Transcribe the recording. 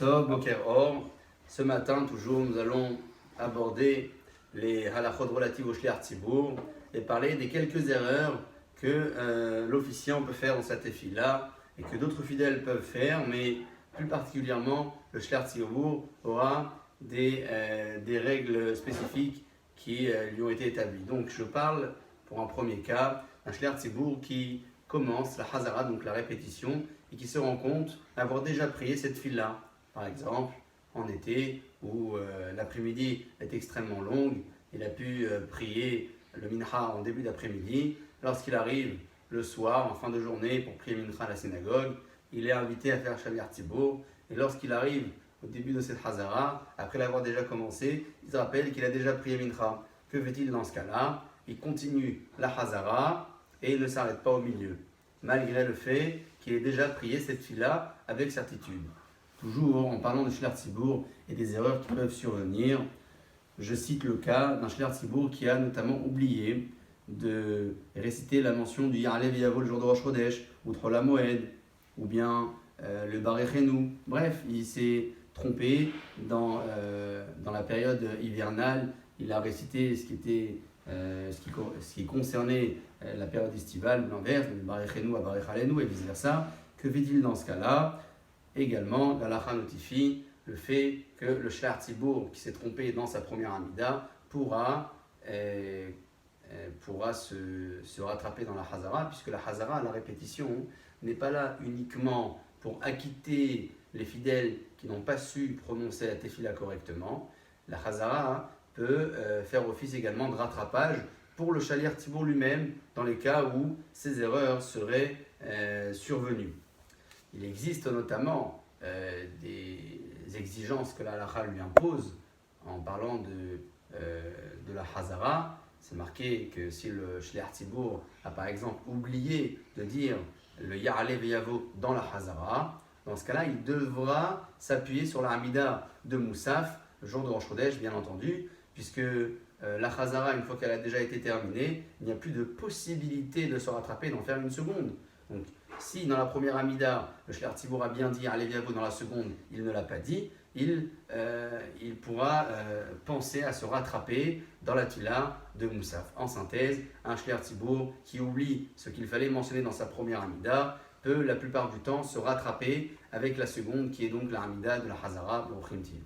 Tov, Boker Or. Ce matin, toujours, nous allons aborder les halachot relatives au shliach tzibur et parler des quelques erreurs que l'officiant peut faire dans sa tefila et que d'autres fidèles peuvent faire, mais plus particulièrement, le shliach tzibur aura des règles spécifiques qui lui ont été établies. Donc, je parle, pour un premier cas, d'un shliach tzibur qui commence la hazara, donc la répétition, et qui se rend compte d'avoir déjà prié cette fila. Par exemple, en été, où l'après-midi est extrêmement longue, il a pu prier le mincha en début d'après-midi. Lorsqu'il arrive le soir, en fin de journée, pour prier mincha à la synagogue, il est invité à faire shliach tzibur. Et lorsqu'il arrive au début de cette hazara, après l'avoir déjà commencé, il se rappelle qu'il a déjà prié mincha. Que fait-il dans ce cas-là? Il continue la hazara et il ne s'arrête pas au milieu, malgré le fait qu'il ait déjà prié cette fila avec certitude. Toujours en parlant de shliach tzibur et des erreurs qui peuvent survenir, je cite le cas d'un shliach tzibur qui a notamment oublié de réciter la mention du Ya'aleh v'yavo le jour de Rosh Chodesh, ou Chol HaMoed, ou bien le Barechenu. Bref, il s'est trompé dans la période hivernale. Il a récité ce qui concernait la période estivale, l'inverse, le Barechenu à Barechalenu et vice-versa. Que fait-il dans ce cas-là? Également, la halakha notifie le fait que le shliach tzibur qui s'est trompé dans sa première amida pourra se rattraper dans la hazara, puisque la hazara, la répétition, n'est pas là uniquement pour acquitter les fidèles qui n'ont pas su prononcer la tefila correctement. La hazara peut faire office également de rattrapage pour le shliach tzibur lui-même, dans les cas où ces erreurs seraient survenues. Il existe notamment des exigences que la halakha lui impose en parlant de la hazara. C'est marqué que si le shliach tzibur a par exemple oublié de dire le Ya'aleh v'yavo dans la hazara, dans ce cas-là, il devra s'appuyer sur la hamida de Moussaf, le jour de Rosh Chodesh, bien entendu, puisque la hazara, une fois qu'elle a déjà été terminée, il n'y a plus de possibilité de se rattraper, d'en faire une seconde. Donc, si dans la première amida, le shliach tzibur a bien dit Ya'aleh v'yavo dans la seconde, il ne l'a pas dit, il pourra penser à se rattraper dans la tila de Moussaf. En synthèse, un shliach tzibur qui oublie ce qu'il fallait mentionner dans sa première amida peut la plupart du temps se rattraper avec la seconde qui est donc la amida de la hazara de Ochim Tiv.